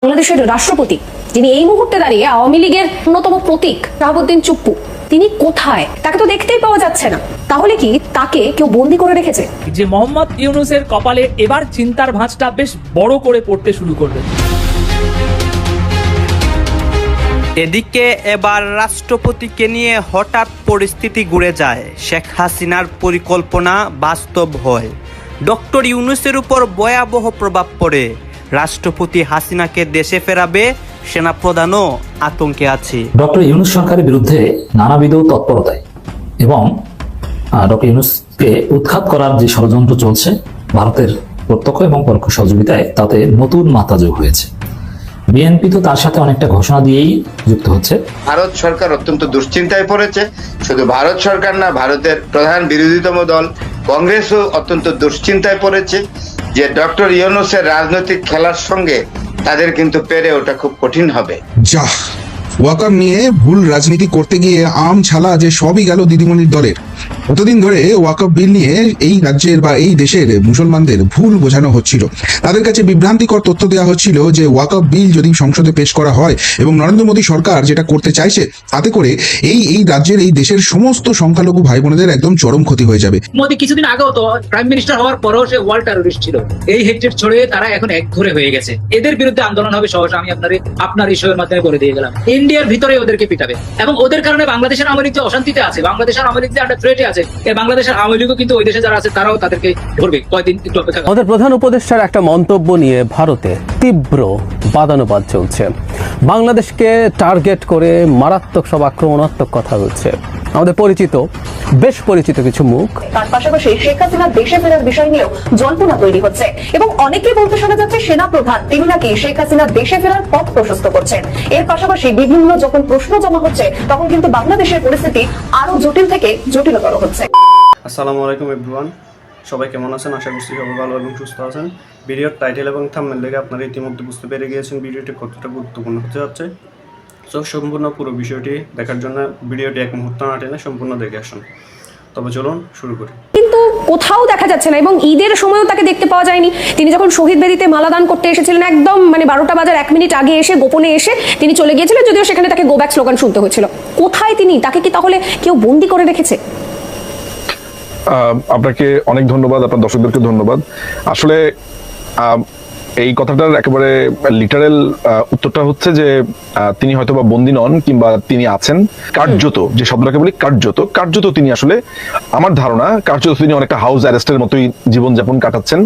বাংলাদেশের রাষ্ট্রপতি যিনি এই মুহূর্তে দাঁড়িয়ে আওয়ামী লীগের অন্যতম প্রতীক শাহাবুদ্দিন চুপ্পু, তিনি কোথায়? তাকে তো দেখতেই পাওয়া যাচ্ছে না। তাহলে কি তাকে কেউ বন্দি করে রেখেছে? যে মোহাম্মদ ইউনূসের কপালে এবার চিন্তার ভাঁজটা বেশ বড় করে পড়তে শুরু করবে। এদিকে এবার রাষ্ট্রপতিকে নিয়ে হঠাৎ পরিস্থিতি ঘুরে যায়। শেখ হাসিনার পরিকল্পনা বাস্তব হয়। ডক্টর ইউনূসের উপর ভয়াবহ প্রভাব পড়ে। রাষ্ট্রপতি হাসিনাকে দেশে ফেরাবে, সেনাপ্রধানও আতঙ্কে আছে। ডক্টর ইউনূস সরকারের বিরুদ্ধে নানাবিধ তৎপরতায় এবং ডক্টর ইউনূসকে উৎখাত করার যে ষড়যন্ত্র চলছে ভারতের প্রত্যক্ষ এবং পরোক্ষ সহযোগিতায়, তাতে নতুন মাত্রা যোগ হয়েছে। বিএনপি তো তার সাথে অনেকটা ঘোষণা দিয়েই যুক্ত হচ্ছে। ভারত সরকার অত্যন্ত দুশ্চিন্তায় পড়েছে। শুধু ভারত সরকার না, ভারতের প্রধান বিরোধীতম দল কংগ্রেসও অত্যন্ত দুশ্চিন্তায় পড়েছে যে ডক্টর ইউনূসের রাজনৈতিক খেলার সঙ্গে তাদের কিন্তু পেরে ওঠা খুব কঠিন হবে। যাহ, ওয়াকআপ নিয়ে ভুল রাজনীতি করতে গিয়ে আম ছালা যে সবই গেল দিদিমণির দলের। কতদিন ধরে ওয়াকআপ বিল নিয়ে এই রাজ্যের বা এই দেশের মুসলমানদের ভুল বোঝানো হচ্ছিল। তাদের কাছে বিভ্রান্তিকর তথ্য দেওয়া হচ্ছিল যে ওয়াকআপ বিল যদি সংসদে পেশ করা হয় এবং নরেন্দ্র মোদী সরকার যেটা করতে চাইছে, তাতে করে এই রাজ্যের এই দেশের সমস্ত সংখ্যালঘু ভাই বোনেদের একদম চরম ক্ষতি হয়ে যাবে। মোদী কিছুদিন আগেও তো প্রাইম মিনিস্টার হওয়ার পরেও সে ওয়ার্ল্ড টেররিস্ট ছিল। এই হেট্রেড ছড়িয়ে তারা এখন একঘরে হয়ে গেছে। এদের বিরুদ্ধে আন্দোলন হবে সহসা। আমি আপনার এই শোয়ের মাধ্যমে বলে দিয়ে গেলাম, ইন্ডিয়ার ভিতরে ওদেরকে পিটাবে এবং ওদের কারণে বাংলাদেশের আওয়ামী লীগ যে অশান্তিতে আছে, বাংলাদেশের আওয়ামী লীগ যে আন্ডার থ্রেটে আছে, বাংলাদেশের আওয়ামী লীগও কিন্তু ওই দেশে যারা আছে তারাও তাদেরকে ধরবে। কয়েকদিন একটু অপেক্ষা। আমাদের প্রধান উপদেষ্টার একটা মন্তব্য নিয়ে ভারতে তীব্র বাদানুবাদ চলছে। বাংলাদেশকে টার্গেট করে মারাত্মক সব আক্রমণাত্মক কথা হচ্ছে। আমাদের বেশ পরিচিত কিছু মুখ। তার পাশাপাশি শেখ হাসিনা দেশে ফেরার বিষয় নিয়েও জল্পনা তৈরি হচ্ছে এবং অনেকেই বলতে শোনা যাচ্ছে সেনা প্রধান তিনি নাকি শেখ হাসিনা দেশে ফেরার পথ প্রশস্ত করছেন। এর পাশাপাশি বিভিন্ন যখন প্রশ্ন জমা হচ্ছে, তখন কিন্তু বাংলাদেশের পরিস্থিতি আরো জটিল থেকে জটিলতর হচ্ছে। আসসালামু আলাইকুম এভরিওয়ান, সবাই কেমন আছেন? আশা করছি সবাই ভালো এবং সুস্থ আছেন। ভিডিওর টাইটেল এবং থাম্বনেল দেখে আপনারা ইতিমধ্যে বুঝতে পেরে গিয়েছেন ভিডিওটি কতটা গুরুত্বপূর্ণ হতে যাচ্ছে। সো সম্পূর্ণ পুরো বিষয়টি দেখার জন্য ভিডিওটি এক মুহূর্ত না টেনে সম্পূর্ণ দেখে আসুন। তবে চলুন শুরু করি। কিন্তু কোথাও দেখা যাচ্ছে না এবং ঈদের সময়ও তাকে দেখতে পাওয়া যায়নি। তিনি যখন শহীদ বেদিতে মালাদান করতে এসেছিলেন, একদম 12টা বাজার 1 মিনিট আগে এসে গোপনে এসে তিনি চলে গিয়েছিলেন, যদিও সেখানে তাকে গো ব্যাক স্লোগান শুনতে হয়েছিল। কোথায় তিনি? তাকে কি তাহলে কেউ বন্দি করে রেখেছে? আপনাকে অনেক ধন্যবাদ, আপনার দর্শকদেরকে ধন্যবাদ। আসলে এই কথাটার একেবারে লিটারেল উত্তরটা হচ্ছে যে তিনি হয়তো বা বন্দী নন, কিংবা তিনি আছেন কার্যত, যে শব্দটাকে বলি কার্যত তিনি আসলে, আমার ধারণা কার্যত তিনি অনেকটা হাউস অ্যারেস্টের মতোই জীবনযাপন কাটাচ্ছেন।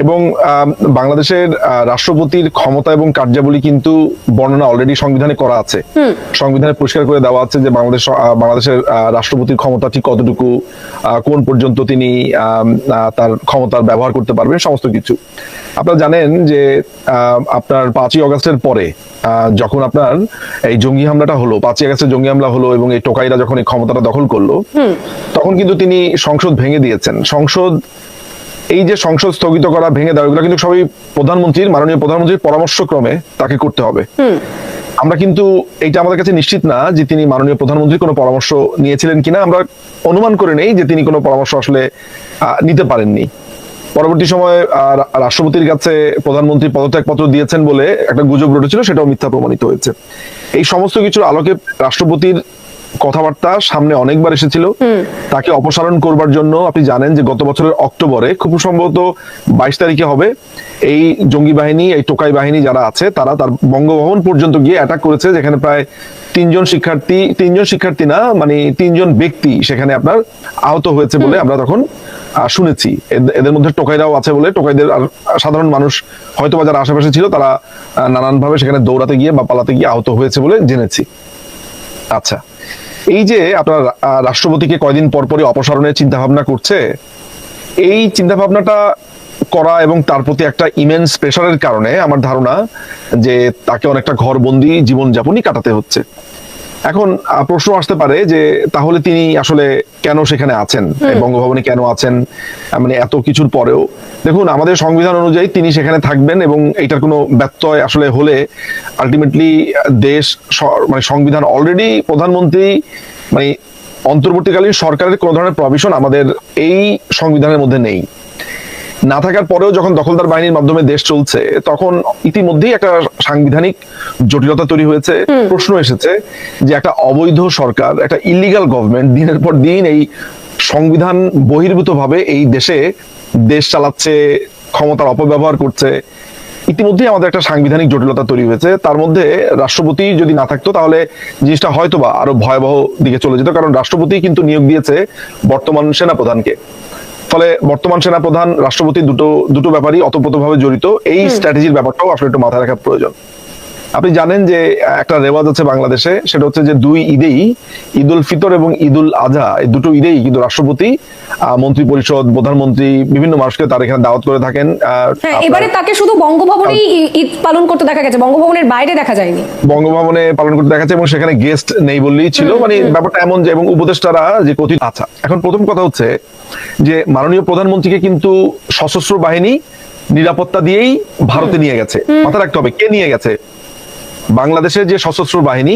এবং বাংলাদেশের রাষ্ট্রপতির ক্ষমতা এবং কার্যাবলী কিন্তু বর্ণনা অলরেডি সংবিধানে করা আছে। সংবিধানে পরিষ্কার করে দেওয়া আছে যে বাংলাদেশের রাষ্ট্রপতির ক্ষমতা ঠিক কতটুকু, কোন পর্যন্ত তিনি তার ক্ষমতার ব্যবহার করতে পারবেন, সমস্ত কিছু। আপনারা জানেন যে আপনার 5ই আগস্টের পরে যখন আপনার এই জঙ্গি হামলাটা হলো, 5ই আগস্টের জঙ্গি হামলা হলো এবং এই টোকাইরা যখন এই ক্ষমতাটা দখল করলো, তখন কিন্তু তিনি সংসদ ভেঙে দিয়েছেন। এই যে সংসদ স্থগিত করা, ভেঙে দেওয়া, এগুলো কিন্তু সবই মাননীয় প্রধানমন্ত্রীর পরামর্শক্রমে তাকে করতে হবে। আমরা কিন্তু এইটা আমাদের কাছে নিশ্চিত না যে তিনি মাননীয় প্রধানমন্ত্রীর কোনো পরামর্শ নিয়েছিলেন কিনা। আমরা অনুমান করে নেই যে তিনি কোনো পরামর্শ আসলে নিতে পারেননি। পরবর্তী সময়ে রাষ্ট্রপতির কাছে প্রধানমন্ত্রী পদত্যাগপত্র দিয়েছেন বলে একটা গুজব রটেছিল, সেটাও মিথ্যা প্রমাণিত হয়েছে। এই সমস্ত কিছুর আলোকে রাষ্ট্রপতির কথাবার্তা সামনে অনেকবার এসেছিল তাকে অপসারণ করবার জন্য। আপনি জানেন যে গত বছরের অক্টোবরে, খুব সম্ভবত 22 তারিখে হবে, এই জঙ্গি বাহিনী, এই টোকাই বাহিনী যারা আছে, তারা তার বঙ্গভবন পর্যন্ত গিয়ে অ্যাটাক করেছে, যেখানে প্রায় 3জন শিক্ষার্থী না, মানে 3জন ব্যক্তি সেখানে আপনার আহত হয়েছে বলে আমরা তখন শুনেছি। এদের মধ্যে টোকাইরাও আছে বলে, টোকাইদের সাধারণ মানুষ হয়তো বা যারা আশেপাশে ছিল তারা নানানভাবে সেখানে দৌড়াতে গিয়ে বা পালাতে গিয়ে আহত হয়েছে বলে জেনেছি। আচ্ছা, এই যে আপনার রাষ্ট্রপতিকে কয়দিন পরপরই অপসারণের চিন্তা ভাবনা করছে, এই চিন্তা ভাবনাটা করা এবং তার প্রতি একটা ইমেন্স প্রেশারের কারণে আমার ধারণা যে তাকে অনেকটা ঘরবন্দি জীবনযাপনই কাটাতে হচ্ছে। এখন প্রশ্ন আসতে পারে যে তাহলে তিনি আসলে কেন সেখানে আছেন, বঙ্গভবনে কেন আছেন, মানে এত কিছুর পরেও। দেখুন, আমাদের সংবিধান অনুযায়ী তিনি সেখানে থাকবেন এবং এইটার কোনো ব্যত্যয় আসলে হলে আলটিমেটলি দেশ, মানে সংবিধান অলরেডি প্রধানমন্ত্রী, মানে অন্তর্বর্তীকালীন সরকারের কোনো ধরনের প্রভিশন আমাদের এই সংবিধানের মধ্যে নেই। না থাকার পরেও যখন দখলদার বাহিনীর মাধ্যমে দেশ চলছে, তখন ইতিমধ্যেই একটা সাংবিধানিক জটিলতা তৈরি হয়েছে। প্রশ্ন এসেছে যে একটা অবৈধ সরকার, একটা ইলিগাল গভর্নমেন্ট দিনের পর দিন এই সংবিধান বহির্ভূত ভাবে এই দেশ চালাচ্ছে, ক্ষমতার অপব্যবহার করছে। ইতিমধ্যেই আমাদের একটা সাংবিধানিক জটিলতা তৈরি হয়েছে। তার মধ্যে রাষ্ট্রপতি যদি না থাকতো তাহলে জিনিসটা হয়তোবা আরো ভয়াবহ দিকে চলে যেত, কারণ রাষ্ট্রপতি কিন্তু নিয়োগ দিয়েছে বর্তমান সেনাপ্রধানকে। ফলে বর্তমান সেনাপ্রধান রাষ্ট্রপতি দুটো ব্যাপারই ওতপ্রোতভাবে জড়িত। এই স্ট্র্যাটেজির ব্যাপারটাও আসলে একটু মাথায় রাখা প্রয়োজন। আপনি জানেন যে একটা রেওয়াজ আছে বাংলাদেশে, সেটা হচ্ছে যে দুই ঈদেই, ঈদ উল ফিতর এবং ঈদ উল আজহা, এই দুটো ঈদেই কিন্তু রাষ্ট্রপতি, মন্ত্রী পরিষদ, প্রধানমন্ত্রী বিভিন্ন মানুষকে তার এখানে দাওয়াত করে থাকেন। এবারে তাকে শুধু বঙ্গভবনেই ঈদ পালন করতে দেখা গেছে, বঙ্গভবনের বাইরে দেখা যায়নি। বঙ্গভবনে পালন করতে দেখা যাচ্ছে এবং সেখানে গেস্ট নেই বললেই ছিল। মানে ব্যাপারটা এমন যে, এবং উপদেষ্টারা যে কথিত। আচ্ছা, এখন প্রথম কথা হচ্ছে যে মাননীয় প্রধানমন্ত্রীকে কিন্তু সশস্ত্র বাহিনী নিরাপত্তা দিয়েই ভারতে নিয়ে গেছে। মাথায় রাখতে হবে কে নিয়ে গেছে। বাংলাদেশের যে সশস্ত্র বাহিনী,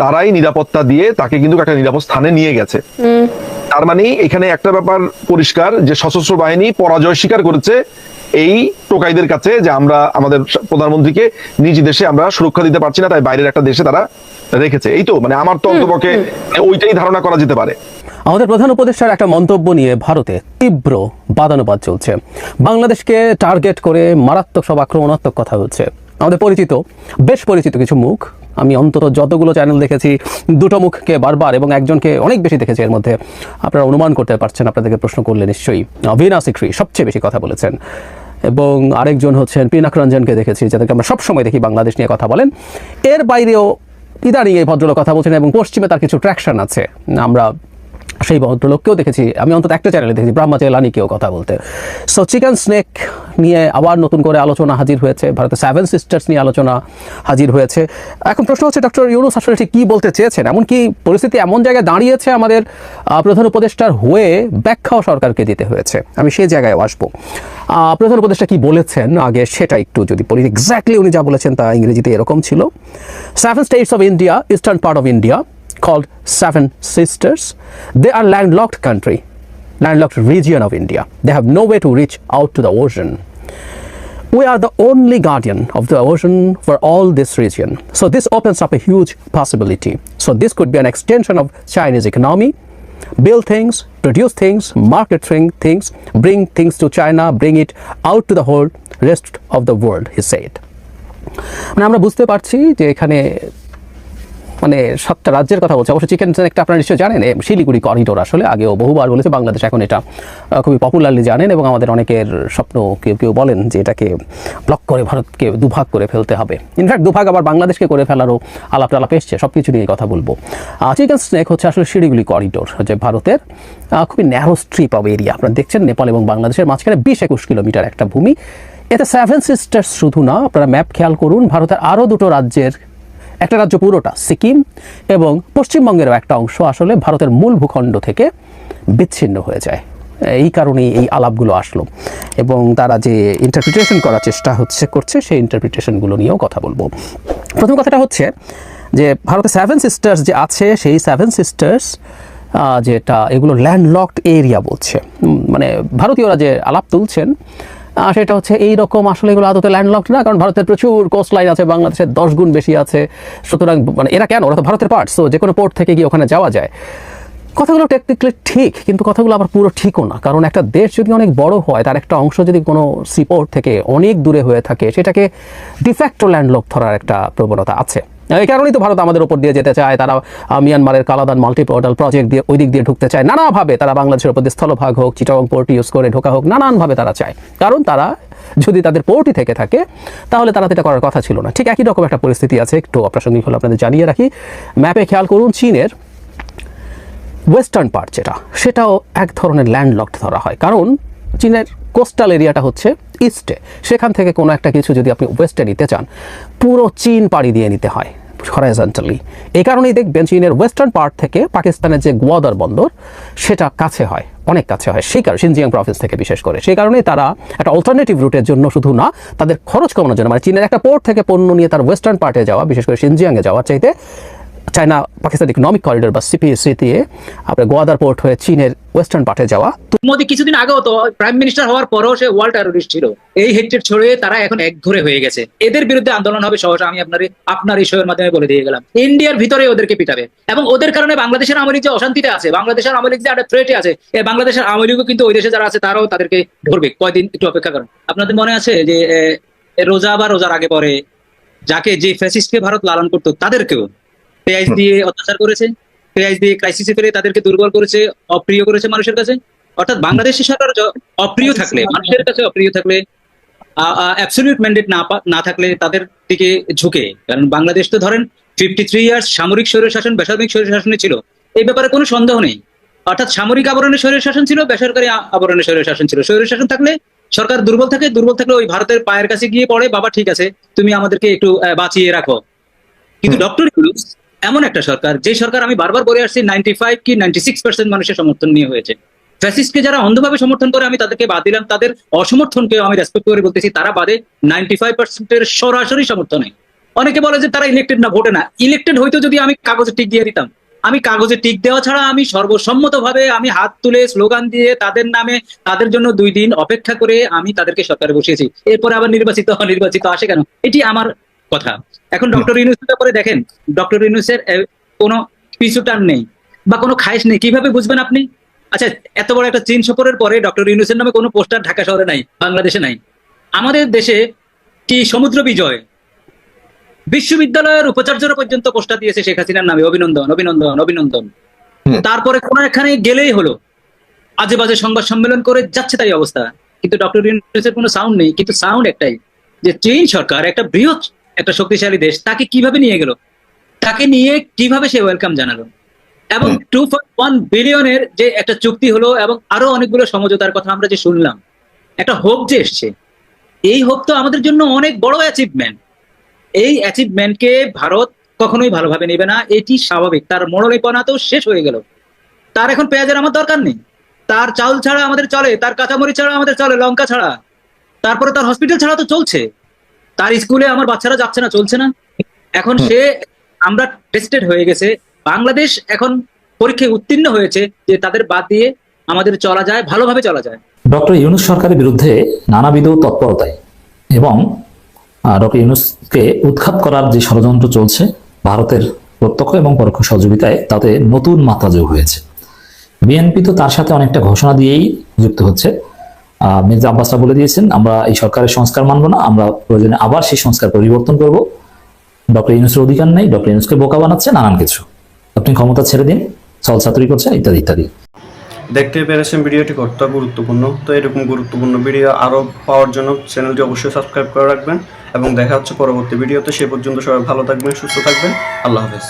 তারাই নিরাপত্তা দিয়ে তাকে কিন্তু একটা নিরাপদ স্থানে নিয়ে গেছে। তার মানে এখানে একটা ব্যাপার পরিষ্কার যে সশস্ত্র বাহিনী পরাজয় স্বীকার করেছে এই টোকাইদের কাছে, যে আমরা আমাদের প্রধানমন্ত্রীকে নিজ দেশে আমরা সুরক্ষা দিতে পারছি না, তাই বাইরের একটা দেশে তারা রেখেছে। এই তো, মানে আমার তো অন্তপক্ষে ওইটাই ধারণা করা যেতে পারে। আমাদের প্রধান উপদেষ্টার একটা মন্তব্য নিয়ে ভারতে তীব্র বাদানুবাদ চলছে। বাংলাদেশকে টার্গেট করে মারাত্মক সব আক্রমণাত্মক কথা হচ্ছে। আমাদের বেশ পরিচিত কিছু মুখ, আমি অন্তত যতগুলো চ্যানেল দেখেছি, দুটো মুখকে বারবার এবং একজনকে অনেক বেশি দেখেছি। এর মধ্যে আপনারা অনুমান করতে পারছেন, আপনাদেরকে প্রশ্ন করলে নিশ্চয়ই। ভীনা সিকরি সবচেয়ে বেশি কথা বলেছেন, এবং আরেকজন হচ্ছেন পিনাক রঞ্জনকে দেখেছি, যাদেরকে আমরা সবসময় দেখি বাংলাদেশ নিয়ে কথা বলেন। এর বাইরেও ইদানিং এই ভদ্রলোক কথা বলছেন, এবং পশ্চিমে তার কিছু ট্র্যাকশন আছে। আমরা সেই ভদ্রলোককেও দেখেছি, আমি অন্তত একটা চ্যানেলে দেখেছি ব্রহ্মচেলানিকেও কথা বলতে। সো চিকেন স্নেক নিয়ে আবার নতুন করে আলোচনা হাজির হয়েছে, ভারতের 7 সিস্টার্স নিয়ে আলোচনা হাজির হয়েছে। এখন প্রশ্ন হচ্ছে, ডক্টর ইউনূস আসলে ঠিক কী বলতে চেয়েছেন? এমনকি পরিস্থিতি এমন জায়গায় দাঁড়িয়েছে, আমাদের প্রধান উপদেষ্টার হয়ে ব্যাখ্যাও সরকারকে দিতে হয়েছে। আমি সেই জায়গায় আসবো। প্রধান উপদেষ্টা কি বলেছেন আগে সেটা একটু যদি বলি। এক্স্যাক্টলি উনি যা বলেছেন তা ইংরেজিতে এরকম ছিল: 7 states of India, eastern part of India, called 7 sisters. They are landlocked region of India. They have no way to reach out to the ocean. We are the only guardian of the ocean for all this region. So this opens up a huge possibility. So this could be an extension of Chinese economy. Build things, produce things, market things, bring things to China, bring it out to the whole rest of the world, he said. মানে আমরা বুঝতে পারছি যে এখানে মানে 7টা রাজ্যের কথা বলছে। অবশ্য চিকেন স্নেকটা আপনারা নিশ্চয়ই জানেন, শিলিগুড়ি করিডোর আসলে আগেও বহুবার বলেছে বাংলাদেশ, এখন এটা খুবই পপুলারলি জানেন, এবং আমাদের অনেকের স্বপ্ন, কেউ বলেন যে এটাকে ব্লক করে ভারতকে দুভাগ করে ফেলতে হবে। ইনফ্যাক্ট দুভাগ আবার বাংলাদেশকে করে ফেলারও আলাপ এসছে। সব কিছু নিয়ে কথা বলবো। চিকেন স্নেক হচ্ছে আসলে শিলিগুড়ি করিডোর, যে ভারতের খুবই ন্যারো স্ট্রিপ অফ এরিয়া। আপনারা দেখছেন নেপাল এবং বাংলাদেশের মাঝখানে 20-21 কিলোমিটার একটা ভূমি। এতে 7 সিস্টার্স শুধু না, আপনারা ম্যাপ খেয়াল করুন, ভারতের আরও 2টো রাজ্যের, একটা রাজ্য পুরোটা সিকিম, এবং পশ্চিমবঙ্গেরও একটা অংশ আসলে ভারতের মূল ভূখণ্ড থেকে বিচ্ছিন্ন হয়ে যায়। এই কারণেই এই আলাপগুলো আসলো, এবং তারা যে ইন্টারপ্রিটেশন করার চেষ্টা করছে সেই ইন্টারপ্রিটেশনগুলো নিয়েও কথা বলবো। প্রথম কথাটা হচ্ছে যে ভারতের 7 সিস্টার্স যে আছে, সেই 7 সিস্টার্স যেটা, এগুলো ল্যান্ডলকড এরিয়া বলছে। মানে ভারতীয়রা যে আলাপ তুলছেন সেটা হচ্ছে এইরকম, আসলে এগুলো আদতে ল্যান্ডলকড না, কারণ ভারতের প্রচুর কোস্ট লাইন আছে, বাংলাদেশের 10 গুণ বেশি আছে। সুতরাং মানে এরা কেন, ওরা তো ভারতের পার্ট, সো যে কোনো পোর্ট থেকে গিয়ে ওখানে যাওয়া যায়। কথাগুলো টেকনিক্যালি ঠিক, কিন্তু কথাগুলো আবার পুরো ঠিকও না, কারণ একটা দেশ যদি অনেক বড় হয়, তার একটা অংশ যদি কোনো সিপোর্ট থেকে অনেক দূরে হয়ে থাকে, সেটাকে ডিফ্যাক্টো ল্যান্ডলক ধরার একটা প্রবণতা আছে। এই কারণেই তো ভারত আমাদের উপর দিয়ে যেতে চায়। তারা মিয়ানমারের কালাদান মাল্টিপোর্টাল প্রজেক্ট দিয়ে ওই দিক দিয়ে ঢুকতে চায় নানাভাবে। তারা বাংলাদেশের উপর দিয়ে স্থলভাগ হোক, চিটাগং পোর্ট ইউজ করে ঢোকা হোক, নানানভাবে তারা চায়। কারণ তারা যদি তাদের পোর্টই থেকে থাকে, তাহলে তারা এটা করার কথা ছিল না। ঠিক একই রকম একটা পরিস্থিতি আছে, একটু অপ্রাসঙ্গিক হলে আপনাদের জানিয়ে রাখি। ম্যাপে খেয়াল করুন, চীনের ওয়েস্টার্ন পার্ট যেটা, সেটাও এক ধরনের ল্যান্ডলকড ধরা হয়, কারণ চীনের কোস্টাল এরিয়াটা হচ্ছে ইস্টে। সেখান থেকে কোনো একটা কিছু যদি আপনি ওয়েস্টে নিতে চান, পুরো চীন পাড়ি দিয়ে নিতে হয় হরাইজন্টালি। এই কারণেই দেখবেন চীনের ওয়েস্টার্ন পার্ট থেকে পাকিস্তানের যে গোয়াদার বন্দর, সেটা কাছে হয়, অনেক কাছে হয়, সেই কারণে সিনজিয়াং প্রভিন্স থেকে বিশেষ করে। সেই কারণে তারা একটা অল্টারনেটিভ রুটের জন্য শুধু না, তাদের খরচ কমানোর জন্য, মানে চীনের একটা পোর্ট থেকে পণ্য নিয়ে তার ওয়েস্টার্ন পার্টে যাওয়া, বিশেষ করে সিনজিয়াংয়ে যাওয়ার চাইতে চায়না পাকিস্তান ইকোনমিক করিডোর বা সিপিএসি দিয়ে আপনার গোয়াদার পোর্ট হয়ে চীনের ওয়েস্টার্ন পার্টে যাওয়া। মোদী কিছুদিন আগেও তো প্রাইম মিনিস্টার হওয়ার পরেও সে ওয়ার্ল্ড টেররিস্ট ছিল। এই হেট্রেড ছড়িয়ে তারা এখন একঘরে হয়ে গেছে। এদের বিরুদ্ধে আন্দোলন হবে সহসা, আমি আপনার এই শোয়ের মাধ্যমে বলে দিয়ে গেলাম। ইন্ডিয়ার ভিতরে ওদেরকে পিটাবে এবং ওদের কারণে বাংলাদেশের আওয়ামী লীগ যে অশান্তিতে আছে, বাংলাদেশের আওয়ামী লীগ যে একটা থ্রেটে আছে, এই বাংলাদেশের আওয়ামী লীগও কিন্তু ওই দেশে যারা আছে তারাও তাদেরকে ধরবে। কয়দিন একটু অপেক্ষা করেন। আপনাদের মনে আছে যে রোজা বা রোজার আগে পরে যাকে যে ফ্যাসিস্টকে ভারত লালন করতো তাদেরকেও পেঁয়াজ দিয়ে অত্যাচার করেছে, পেঁয়াজ দিয়ে ক্রাইসিসে ফেলে তাদেরকে দুর্বল করেছে, অপ্রিয় করেছে মানুষের কাছে। অর্থাৎ বাংলাদেশের সরকার অপ্রিয় থাকলে, মানুষের কাছে অপ্রিয় থাকলে, অ্যাবসলিউট ম্যান্ডেট না থাকলে তাদের দিকে ঝুঁকে। কারণ বাংলাদেশ তো ধরেন 53 ইয়ার্স সামরিক স্বৈরশাসন, বেসামরিক স্বৈরশাসনে ছিল, এই ব্যাপারে কোনো সন্দেহ নেই। অর্থাৎ সামরিক আবরণের স্বৈরশাসন ছিল, বেসরকারি আবরণের স্বৈরশাসন ছিল। স্বৈরশাসন থাকলে সরকার দুর্বল থাকলে ওই ভারতের পায়ের কাছে গিয়ে পড়ে, বাবা ঠিক আছে তুমি আমাদেরকে একটু বাঁচিয়ে রাখো। কিন্তু ডক্টর ইউনূস এমন একটা সরকার, যে সরকার আমি বারবার বলে আসছি 95 কি 96% মানুষের সমর্থন নিয়ে হয়েছে। ফ্যাসিস্টকে যারা অন্ধভাবে সমর্থন করে আমি তাদেরকে বাদ দিলাম, তাদের অসমর্থনকে আমি রেসপেক্ট করে বলতেছি, তারা বাদে 95%-এর সরাসরি সমর্থনে। অনেকে বলে যে তারা ইলেক্টেড না, ভোটে না। ইলেক্টেড হইতো যদি আমি কাগজে টিক দিয়ে দিতাম। আমি কাগজে টিক দেওয়া ছাড়া আমি সর্বসম্মতভাবে আমি হাত তুলে স্লোগান দিয়ে তাদের নামে তাদের জন্য 2 দিন অপেক্ষা করে আমি তাদেরকে সরকারে বসিয়েছি। এরপরে আবার নির্বাচিত আসে কেন? এটি আমার কথা। এখন ডক্টর ইউনূসের ব্যাপারে দেখেন, ডক্টর ইউনূসের কোনো পিছু টান নেই বা কোনো খায়েশ নেই, কিভাবে বুঝবেন আপনি? আচ্ছা, এত বড় একটা চীন সফরের পরে ডক্টর ইউনূসের নামে কোনো পোস্টার ঢাকা শহরে নাই, বাংলাদেশে নাই। আমাদের দেশে কি সমুদ্র বিজয়, বিশ্ববিদ্যালয়ের উপাচার্যরা পর্যন্ত পোস্টার দিয়েছে শেখ হাসিনার নামে, অভিনন্দন অভিনন্দন অভিনন্দন। তারপরে কোনো এখানে গেলেই হলো আজে বাজে সংবাদ সম্মেলন করে যাচ্ছে, তাই অবস্থা। কিন্তু ডক্টর ইউনূসের কোনো সাউন্ড নেই। কিন্তু সাউন্ড একটাই, যে চীন সরকার একটা বৃহৎ একটা শক্তিশালী দেশ, তাকে কিভাবে নিয়ে গেল, তাকে নিয়ে কিভাবে সে ওয়েলকাম জানালো, এবং 2.1 বিলিয়নের যে একটা চুক্তি হলো এবং আরো অনেকগুলো সমঝোতার কথা আমরা যে শুনলাম, একটা হোপ যে এসছে, এই হোপ তো আমাদের জন্য অনেক বড় অ্যাচিভমেন্ট। এই অ্যাচিভমেন্টকে ভারত কখনোই ভালোভাবে নেবে না, এটি স্বাভাবিক। তার মরণীপনা তো শেষ হয়ে গেল। তার এখন পেঁয়াজের আমার দরকার নেই, তার চাউল ছাড়া আমাদের চলে, তার কাঁচামরিচ ছাড়া আমাদের চলে, লঙ্কা ছাড়া। তারপরে তার হসপিটাল ছাড়া তো চলছে, তার স্কুলে আমার বাচ্চারা যাচ্ছে না, চলছে না। এখন আমরা টেস্টেড হয়ে গেছে, বাংলাদেশ এখন পরীক্ষায় উত্তীর্ণ হয়েছে যে তাদের বাদ দিয়ে আমাদের চলা যায়, ভালোভাবে চলা যায়। ডক্টর ইউনূস সরকারের বিরুদ্ধে নানাবিধ তৎপরতায় এবং ডক্টর ইউনূসকে উৎখাত করার যে ষড়যন্ত্র চলছে ভারতের প্রত্যক্ষ এবং পরোক্ষ সহযোগিতায়, তাতে নতুন মাত্রা যোগ হয়েছে। বিএনপি তো তার সাথে অনেকটা ঘোষণা দিয়েই যুক্ত হচ্ছে। মির্জা আব্বাসরা বলে দিয়েছেন, আমরা এই সরকারের সংস্কার মানব না, আমরা প্রয়োজনে আবার সেই সংস্কার পরিবর্তন করব। ডক্টর ইউনূসের অধিকার নেই, ডক্টর ইউনূসকে বোকা বানাচ্ছে, নানান কিছু। আপনি ক্ষমতা ছেড়ে দিন, ছলছাতুরি করছেন, ইত্যাদি ইত্যাদি। দেখতে পেরেছেন ভিডিওটি কতটা গুরুত্বপূর্ণ। তো এরকম গুরুত্বপূর্ণ ভিডিও আরও পাওয়ার জন্য চ্যানেলটি অবশ্যই সাবস্ক্রাইব করে রাখবেন এবং দেখা হচ্ছে পরবর্তী ভিডিওতে। সে পর্যন্ত সবাই ভালো থাকবেন, সুস্থ থাকবেন। আল্লাহ হাফেজ।